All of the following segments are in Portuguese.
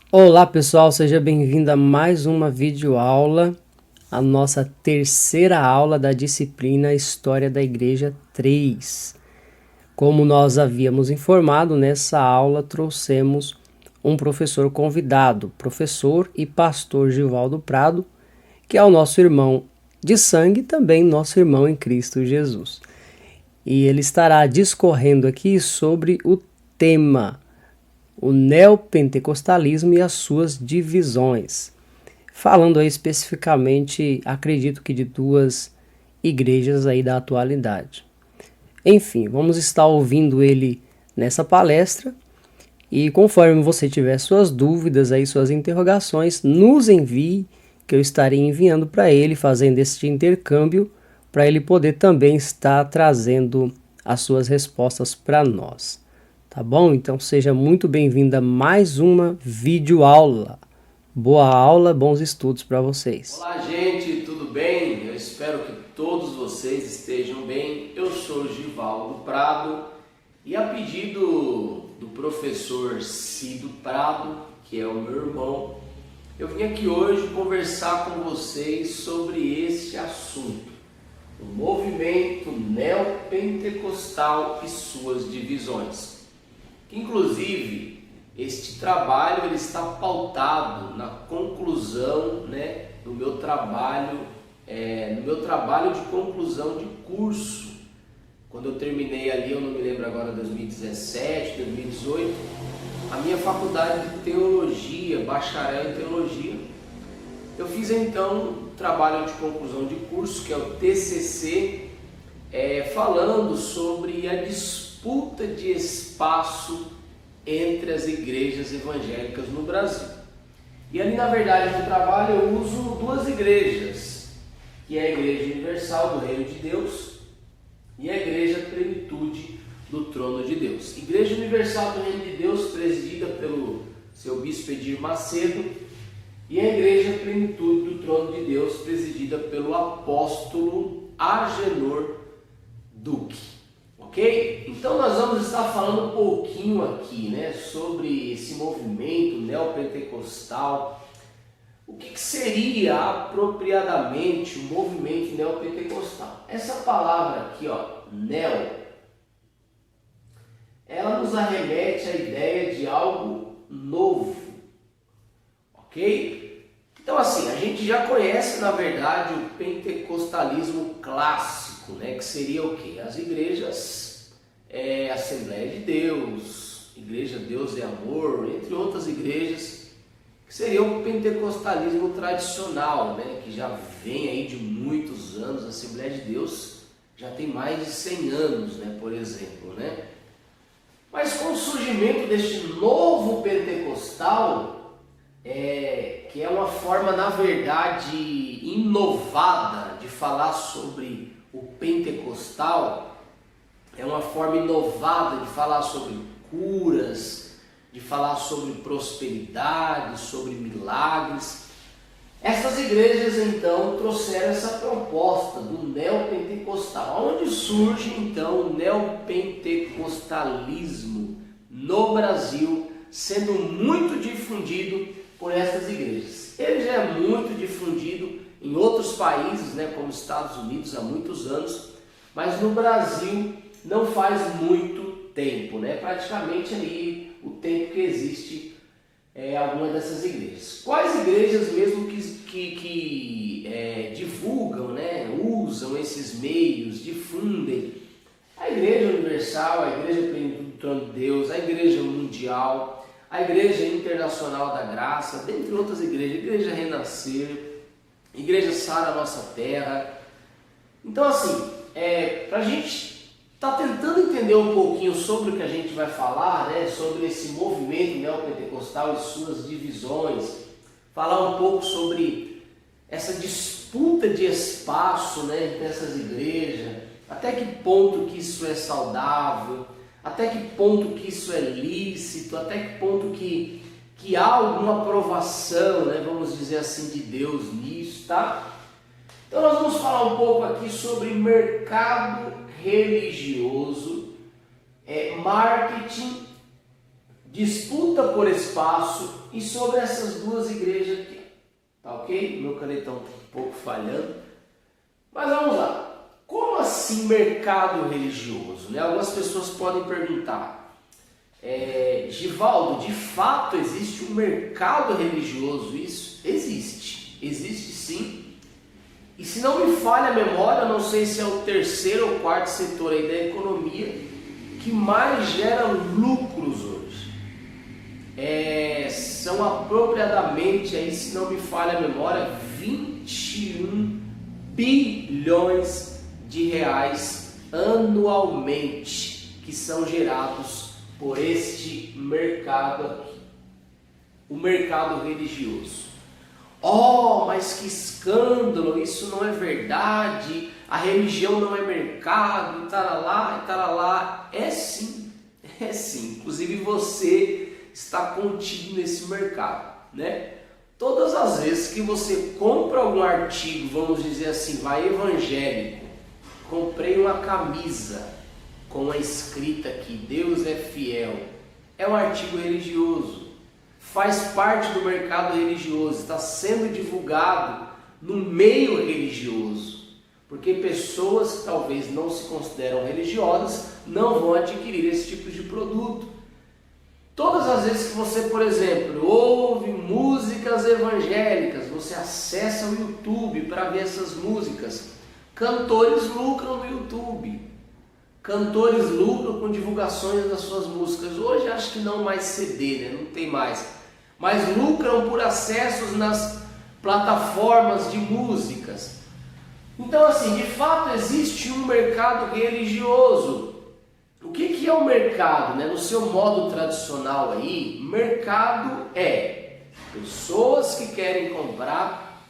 Olá pessoal, seja bem-vindo a mais uma videoaula, a nossa terceira aula da disciplina História da Igreja 3. Como nós havíamos informado, nessa aula trouxemos um professor convidado, professor e pastor Givaldo Prado, que é o nosso irmão de sangue e também nosso irmão em Cristo Jesus. E ele estará discorrendo aqui sobre o tema o neopentecostalismo e as suas divisões. Falando aí especificamente, acredito que de duas igrejas aí da atualidade. Enfim, vamos estar ouvindo ele nessa palestra e conforme você tiver suas dúvidas aí, suas interrogações, nos envie que eu estarei enviando para ele, fazendo este intercâmbio, para ele poder também estar trazendo as suas respostas para nós. Tá bom? Então seja muito bem-vinda a mais uma videoaula. Boa aula, bons estudos para vocês. Olá gente, tudo bem? Eu espero que todos vocês estejam bem. Eu sou Givaldo Prado e a pedido do professor Cido Prado, que é o meu irmão, eu vim aqui hoje conversar com vocês sobre este assunto, o movimento neopentecostal e suas divisões. Inclusive, este trabalho ele está pautado na conclusão, do meu trabalho de conclusão de curso. Quando eu terminei ali, eu não me lembro agora, 2017, 2018, a minha faculdade de teologia, bacharel em teologia. Eu fiz então um trabalho de conclusão de curso, que é o TCC, falando sobre a disputa de espaço entre as igrejas evangélicas no Brasil. E ali, na verdade, no trabalho eu uso duas igrejas, que é a Igreja Universal do Reino de Deus e a Igreja Plenitude do Trono de Deus. Igreja Universal do Reino de Deus, presidida pelo seu bispo Edir Macedo, e a Igreja Plenitude do Trono de Deus, presidida pelo apóstolo Agenor Duque. Ok? Então nós vamos estar falando um pouquinho aqui, sobre esse movimento neopentecostal. O que seria apropriadamente o movimento neopentecostal? Essa palavra aqui, neo, ela nos arremete à ideia de algo novo, ok? Então assim, a gente já conhece na verdade o pentecostalismo clássico, que seria o quê? As igrejas Assembleia de Deus, Igreja Deus é Amor, entre outras igrejas, que seria o pentecostalismo tradicional, que já vem aí de muitos anos. A Assembleia de Deus já tem mais de 100 anos, por exemplo, Mas com o surgimento deste novo pentecostal, que é uma forma, na verdade, inovada de falar sobre o pentecostal, é uma forma inovada de falar sobre curas, de falar sobre prosperidade, sobre milagres. Essas igrejas então trouxeram essa proposta do neopentecostal. Onde surge então o neopentecostalismo no Brasil, sendo muito difundido por essas igrejas. Ele já é muito difundido em outros países, como Estados Unidos, há muitos anos, mas no Brasil não faz muito tempo, praticamente aí o tempo que existe alguma dessas igrejas. Quais igrejas mesmo que divulgam, usam esses meios, difundem? A Igreja Universal, a Igreja Plenitude do Trono de Deus, a Igreja Mundial, a Igreja Internacional da Graça, dentre outras igrejas, Igreja Renascer, Igreja Sara Nossa Terra. Então assim, para a gente está tentando entender um pouquinho sobre o que a gente vai falar, sobre esse movimento neopentecostal e suas divisões, falar um pouco sobre essa disputa de espaço, entre essas igrejas, até que ponto que isso é saudável, até que ponto que isso é lícito, até que ponto que há alguma aprovação, vamos dizer assim, de Deus nisso, tá? Então nós vamos falar um pouco aqui sobre mercado religioso, marketing disputa por espaço e sobre essas duas igrejas aqui. Tá ok? Meu canetão está um pouco falhando. Mas vamos lá. Como assim mercado religioso? Né? Algumas pessoas podem perguntar, Givaldo, de fato existe um mercado religioso? Isso existe. Existe sim. E se não me falha a memória, eu não sei se é o terceiro ou quarto setor aí da economia que mais gera lucros hoje. São apropriadamente, aí, se não me falha a memória, 21 bilhões de reais anualmente que são gerados por este mercado aqui, o mercado religioso. Oh, mas que escândalo, isso não é verdade, a religião não é mercado, e taralá, e taralá. É sim, inclusive você está contido nesse mercado, né? Todas as vezes que você compra algum artigo, vamos dizer assim, vai evangélico, comprei uma camisa com a escrita aqui, Deus é fiel, é um artigo religioso. Faz parte do mercado religioso, está sendo divulgado no meio religioso, porque pessoas que talvez não se consideram religiosas não vão adquirir esse tipo de produto. Todas as vezes que você, por exemplo, ouve músicas evangélicas, você acessa o YouTube para ver essas músicas. Cantores lucram no YouTube, cantores lucram com divulgações das suas músicas. Hoje acho que não mais CD, né? Não tem mais. Mas lucram por acessos nas plataformas de músicas. Então, assim, de fato existe um mercado religioso. O que é o mercado, né? No seu modo tradicional aí, mercado é pessoas que querem comprar,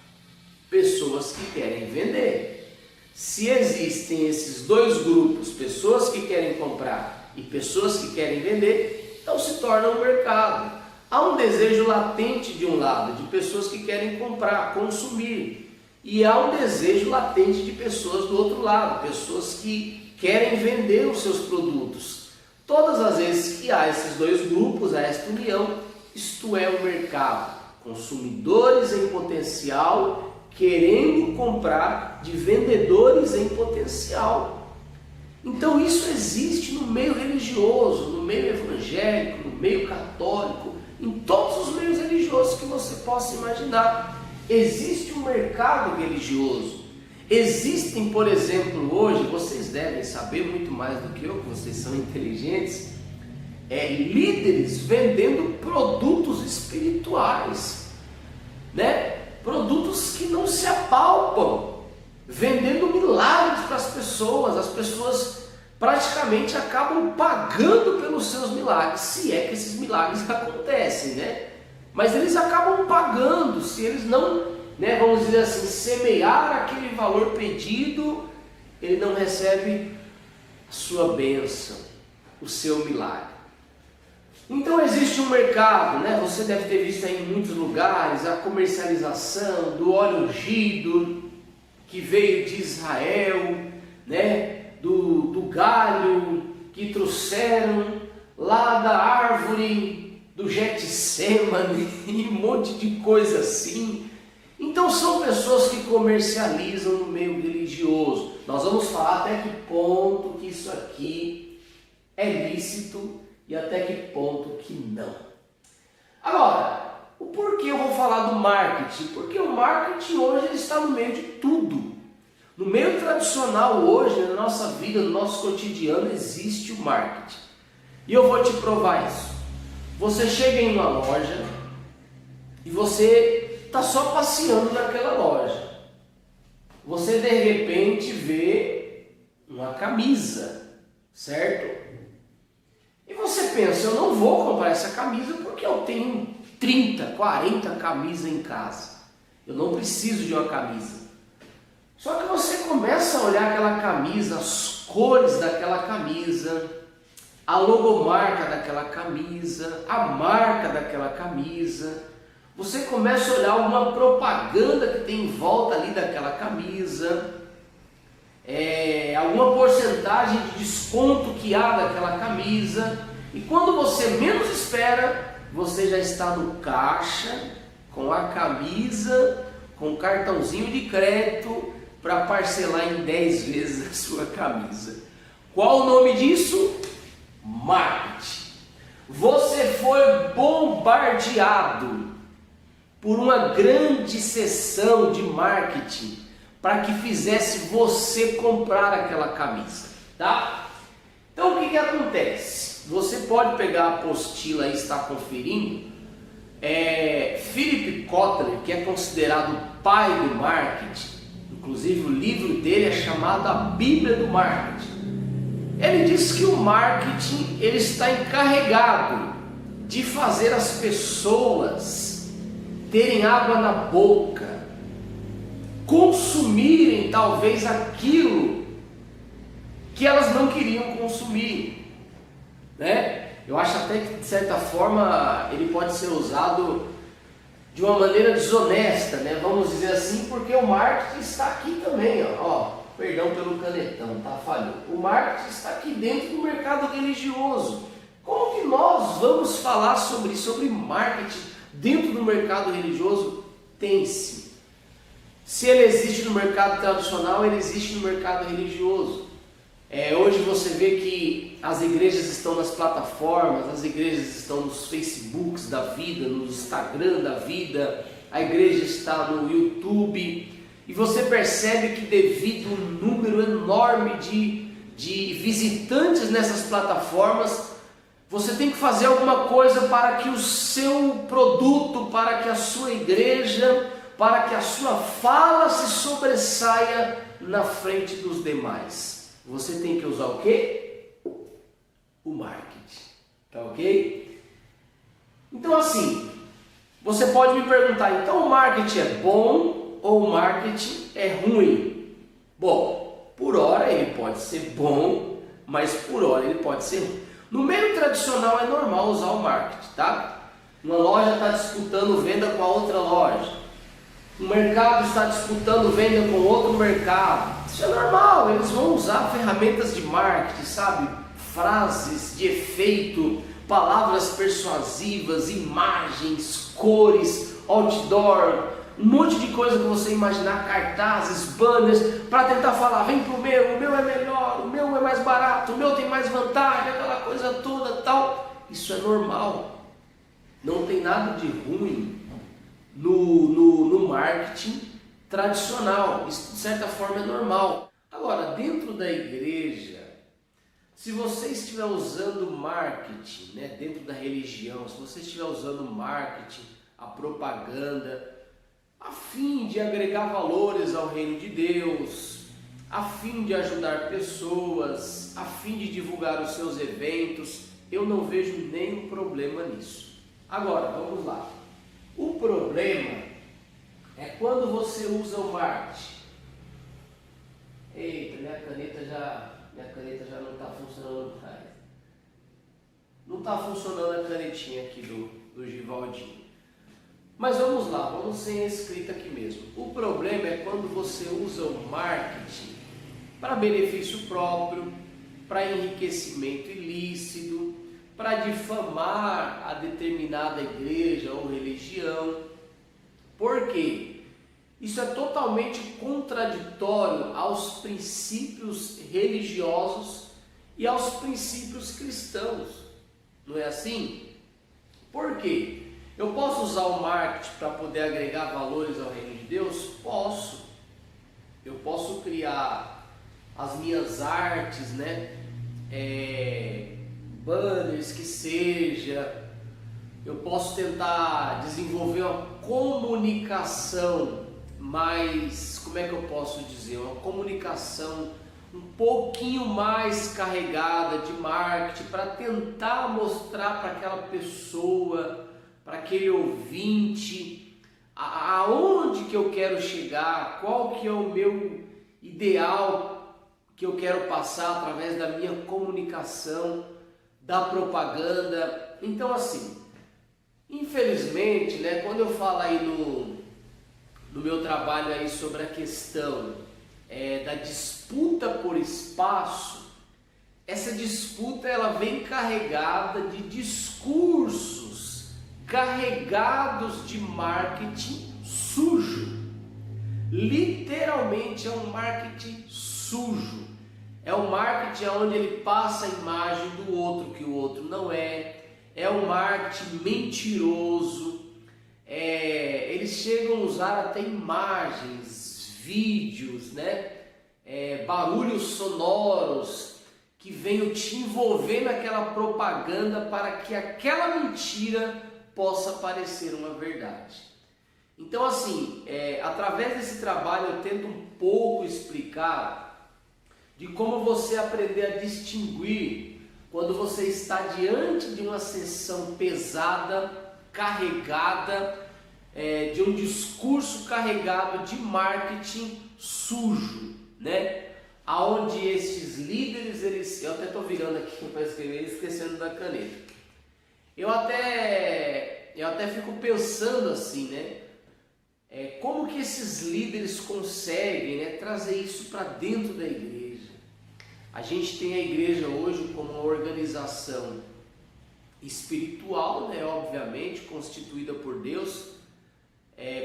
pessoas que querem vender. Se existem esses dois grupos, pessoas que querem comprar e pessoas que querem vender, então se torna um mercado. Há um desejo latente de um lado, de pessoas que querem comprar, consumir. E há um desejo latente de pessoas do outro lado, pessoas que querem vender os seus produtos. Todas as vezes que há esses dois grupos, há esta união, isto é o mercado. Consumidores em potencial querendo comprar de vendedores em potencial. Então isso existe no meio religioso, no meio evangélico, no meio católico, em todos os meios religiosos que você possa imaginar. Existe um mercado religioso. Existem, por exemplo, hoje, vocês devem saber muito mais do que eu, que vocês são inteligentes, líderes vendendo produtos espirituais, né? Produtos que não se apalpam, vendendo milagres para as pessoas praticamente acabam pagando pelos seus milagres, se é que esses milagres acontecem, né? Mas eles acabam pagando, se eles não, né, vamos dizer assim, semear aquele valor pedido, ele não recebe a sua bênção, o seu milagre. Então existe um mercado, né? Você deve ter visto aí em muitos lugares a comercialização do óleo ungido que veio de Israel, né? Do galho que trouxeram lá da árvore do Getsemane e um monte de coisa assim. Então são pessoas que comercializam no meio religioso. Nós vamos falar até que ponto que isso aqui é lícito e até que ponto que não. Agora, o porquê eu vou falar do marketing? Porque o marketing hoje ele está no meio de tudo. No meio tradicional hoje, na nossa vida, no nosso cotidiano, existe o marketing. E eu vou te provar isso. Você chega em uma loja e você está só passeando naquela loja. Você de repente vê uma camisa, certo? E você pensa, eu não vou comprar essa camisa porque eu tenho 30, 40 camisas em casa. Eu não preciso de uma camisa. Só que você começa a olhar aquela camisa, as cores daquela camisa, a logomarca daquela camisa, a marca daquela camisa. Você começa a olhar alguma propaganda que tem em volta ali daquela camisa, alguma porcentagem de desconto que há daquela camisa. E quando você menos espera, você já está no caixa, com a camisa, com o cartãozinho de crédito para parcelar em 10 vezes a sua camisa. Qual o nome disso? Marketing. Você foi bombardeado por uma grande sessão de marketing para que fizesse você comprar aquela camisa, tá? Então o que acontece? Você pode pegar a apostila e estar conferindo. Philip Kotler, que é considerado o pai do marketing, inclusive o livro dele é chamado A Bíblia do Marketing. Ele diz que o marketing ele está encarregado de fazer as pessoas terem água na boca, consumirem talvez aquilo que elas não queriam consumir, né? Eu acho até que de certa forma ele pode ser usado de uma maneira desonesta, né? Vamos dizer assim, porque o marketing está aqui também, ó. Perdão pelo canetão, tá? Falhou. O marketing está aqui dentro do mercado religioso. Como que nós vamos falar sobre marketing dentro do mercado religioso? Tem-se. Se ele existe no mercado tradicional, ele existe no mercado religioso. Hoje você vê que as igrejas estão nas plataformas, as igrejas estão nos Facebooks da vida, no Instagram da vida, a igreja está no YouTube. E você percebe que devido ao número enorme de visitantes nessas plataformas, você tem que fazer alguma coisa para que o seu produto, para que a sua igreja, para que a sua fala se sobressaia na frente dos demais. Você tem que usar o quê? O marketing, tá ok? Então assim, você pode me perguntar, então o marketing é bom ou o marketing é ruim? Bom, por hora ele pode ser bom, mas por hora ele pode ser ruim. No meio tradicional é normal usar o marketing, tá? Uma loja está disputando venda com a outra loja. Um mercado está disputando venda com outro mercado. Isso é normal, eles vão usar ferramentas de marketing, sabe? Frases de efeito, palavras persuasivas, imagens, cores, outdoor, um monte de coisa que você imaginar, cartazes, banners, para tentar falar, vem pro meu, o meu é melhor, o meu é mais barato, o meu tem mais vantagem, aquela coisa toda tal. Isso é normal, não tem nada de ruim no marketing tradicional, isso de certa forma é normal. Agora, dentro da igreja, se você estiver usando marketing, né, dentro da religião, se você estiver usando marketing, a propaganda, a fim de agregar valores ao reino de Deus, a fim de ajudar pessoas, a fim de divulgar os seus eventos, eu não vejo nenhum problema nisso. Agora, vamos lá. O problema é quando você usa o marketing. Eita, minha caneta já não está funcionando mais. Não está funcionando a canetinha aqui do Givaldinho. Mas vamos lá, vamos sem escrita aqui mesmo. O problema é quando você usa o marketing para benefício próprio, para enriquecimento ilícito, para difamar a determinada igreja ou religião. Por quê? Isso é totalmente contraditório aos princípios religiosos e aos princípios cristãos. Não é assim? Por quê? Eu posso usar o marketing para poder agregar valores ao reino de Deus? Posso. Eu posso criar as minhas artes, né? Banners que seja. Eu posso tentar desenvolver uma comunicação mais, como é que eu posso dizer? Uma comunicação um pouquinho mais carregada de marketing para tentar mostrar para aquela pessoa, para aquele ouvinte, aonde que eu quero chegar, qual que é o meu ideal que eu quero passar através da minha comunicação, da propaganda. Então assim, infelizmente, né, quando eu falo aí no meu trabalho aí sobre a questão da disputa por espaço, essa disputa ela vem carregada de discursos carregados de marketing sujo. Literalmente é um marketing sujo. É um marketing onde ele passa a imagem do outro que o outro não é. É um marketing mentiroso. Eles chegam a usar até imagens, vídeos, né? Barulhos sonoros que venham te envolver naquela propaganda para que aquela mentira possa parecer uma verdade. Então assim, através desse trabalho eu tento um pouco explicar de como você aprender a distinguir quando você está diante de uma sessão pesada, carregada, de um discurso carregado de marketing sujo, né? Aonde estes líderes, eu até estou virando aqui para escrever e esquecendo da caneta. Eu até fico pensando assim, né? Como que esses líderes conseguem, né, trazer isso para dentro da igreja? A gente tem a igreja hoje como uma organização espiritual, né, obviamente, constituída por Deus.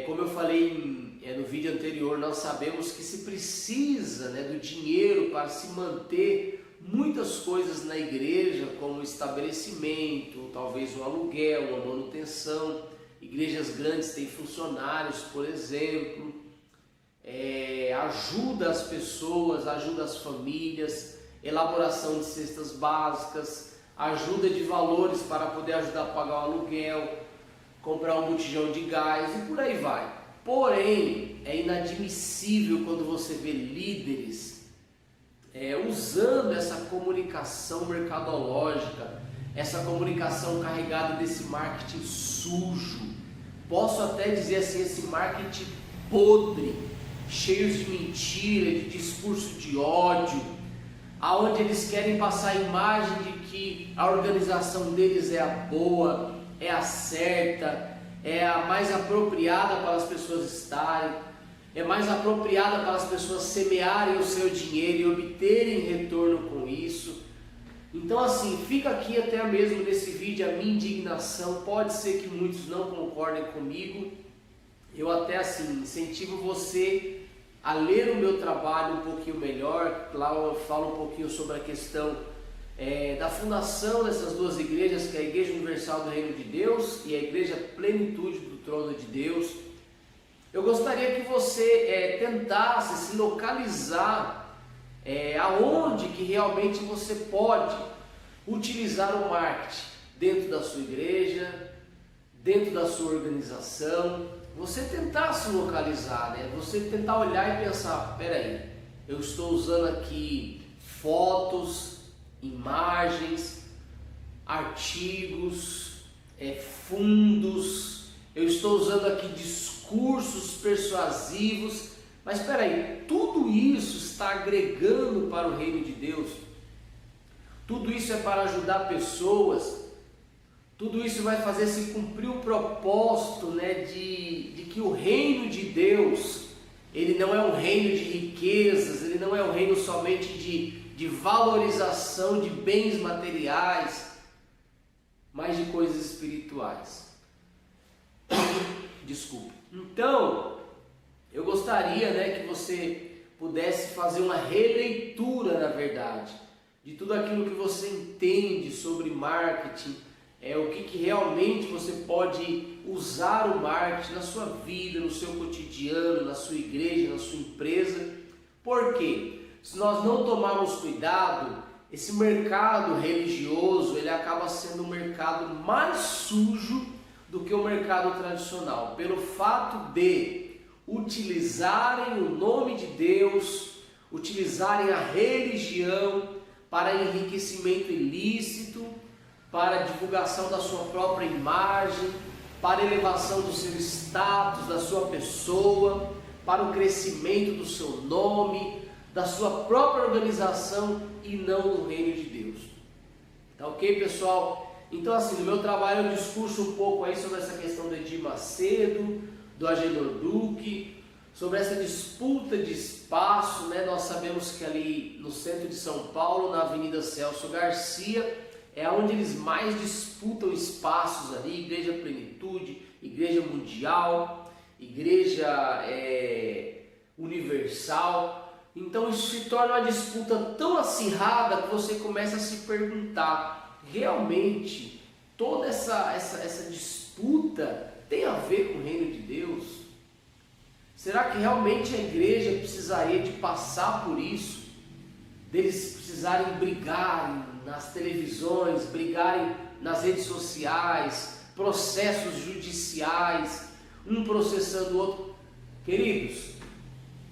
Como eu falei no vídeo anterior, nós sabemos que se precisa, né, do dinheiro para se manter muitas coisas na igreja, como estabelecimento, talvez um aluguel, uma manutenção. Igrejas grandes têm funcionários, por exemplo, ajuda as pessoas, ajuda as famílias, elaboração de cestas básicas, ajuda de valores para poder ajudar a pagar o aluguel, comprar um botijão de gás e por aí vai. Porém, é inadmissível quando você vê líderes usando essa comunicação mercadológica, essa comunicação carregada desse marketing sujo. Posso até dizer assim, esse marketing podre, cheio de mentira, de discurso de ódio, aonde eles querem passar a imagem de que a organização deles é a boa, é a certa, é a mais apropriada para as pessoas estarem, é mais apropriada para as pessoas semearem o seu dinheiro e obterem retorno com isso. Então assim, fica aqui até mesmo nesse vídeo a minha indignação. Pode ser que muitos não concordem comigo. Eu até assim incentivo você a ler o meu trabalho um pouquinho melhor. Lá eu falo um pouquinho sobre a questão da fundação dessas duas igrejas, que é a Igreja Universal do Reino de Deus e a Igreja Plenitude do Trono de Deus. Eu gostaria que você tentasse se localizar aonde que realmente você pode utilizar o marketing dentro da sua igreja, dentro da sua organização. Você tentar se localizar, né? Você tentar olhar e pensar, peraí, eu estou usando aqui fotos, imagens, artigos, fundos, eu estou usando aqui discursos persuasivos, mas espera aí, tudo isso está agregando para o reino de Deus? Tudo isso é para ajudar pessoas? Tudo isso vai fazer se cumprir o propósito, né, de que o reino de Deus, ele não é um reino de riquezas, ele não é um reino somente de valorização de bens materiais, mas de coisas espirituais. Desculpa. Então, eu gostaria, né, que você pudesse fazer uma releitura, na verdade, de tudo aquilo que você entende sobre marketing, o que realmente você pode usar o marketing na sua vida, no seu cotidiano, na sua igreja, na sua empresa. Por quê? Se nós não tomarmos cuidado, esse mercado religioso, ele acaba sendo um mercado mais sujo do que o mercado tradicional, pelo fato de utilizarem o nome de Deus, utilizarem a religião para enriquecimento ilícito, para a divulgação da sua própria imagem, para a elevação do seu status, da sua pessoa, para o crescimento do seu nome, da sua própria organização e não do reino de Deus. Tá ok, pessoal? Então assim, no meu trabalho eu discurso um pouco aí sobre essa questão do Edir Macedo, do Agenor Duque, sobre essa disputa de espaço, né? Nós sabemos que ali no centro de São Paulo, na Avenida Celso Garcia, é onde eles mais disputam espaços ali, Igreja Plenitude, Igreja Mundial, Igreja Universal. Então isso se torna uma disputa tão acirrada que você começa a se perguntar, realmente toda essa disputa tem a ver com o reino de Deus? Será que realmente a igreja precisaria de passar por isso? Deles precisarem brigarem nas televisões, brigarem nas redes sociais, processos judiciais, um processando o outro? Queridos,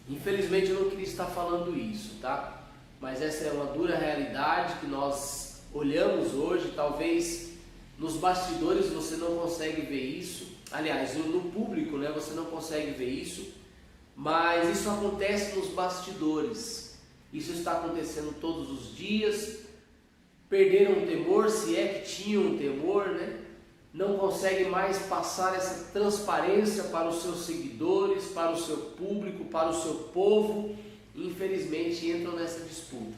infelizmente eu não queria estar falando isso, tá? Mas essa é uma dura realidade que nós olhamos hoje. Talvez nos bastidores você não consegue ver isso, aliás, no público, né, você não consegue ver isso, mas isso acontece nos bastidores. Isso está acontecendo todos os dias. Perderam o temor, se é que tinham um temor, né? Não conseguem mais passar essa transparência para os seus seguidores, para o seu público, para o seu povo. Infelizmente entram nessa disputa.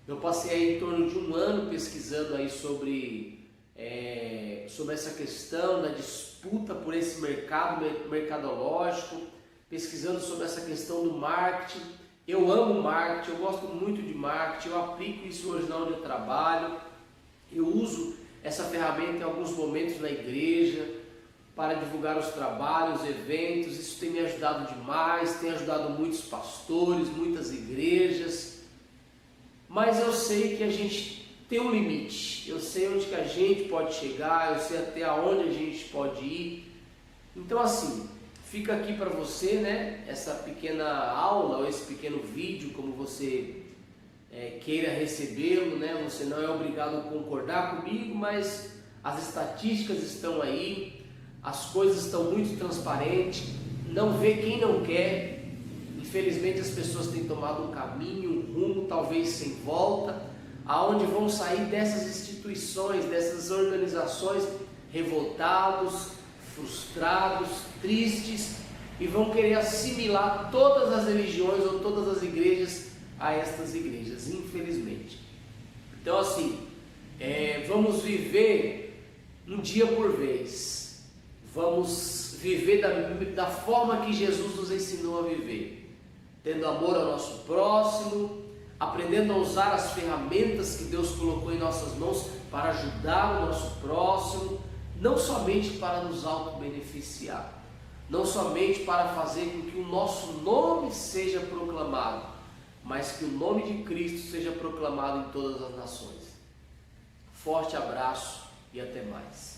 Eu passei aí em torno de um ano pesquisando aí sobre essa questão da disputa por esse mercado mercadológico, pesquisando sobre essa questão do marketing. Eu amo marketing, eu gosto muito de marketing, eu aplico isso hoje na onde eu trabalho, eu uso essa ferramenta em alguns momentos na igreja para divulgar os trabalhos, eventos. Isso tem me ajudado demais, tem ajudado muitos pastores, muitas igrejas, mas eu sei que a gente tem um limite, eu sei onde que a gente pode chegar, eu sei até onde a gente pode ir. Então assim, fica aqui para você, né, essa pequena aula, ou esse pequeno vídeo, como você queira recebê-lo, né? Você não é obrigado a concordar comigo, mas as estatísticas estão aí, as coisas estão muito transparentes, não vê quem não quer. Infelizmente as pessoas têm tomado um caminho, um rumo, talvez sem volta, aonde vão sair dessas instituições, dessas organizações, revoltados, frustrados, tristes, e vão querer assimilar todas as religiões ou todas as igrejas a estas igrejas, infelizmente. Então assim, vamos viver um dia por vez, vamos viver da forma que Jesus nos ensinou a viver, tendo amor ao nosso próximo, aprendendo a usar as ferramentas que Deus colocou em nossas mãos para ajudar o nosso próximo, não somente para nos auto-beneficiar, não somente para fazer com que o nosso nome seja proclamado, mas que o nome de Cristo seja proclamado em todas as nações. Forte abraço e até mais.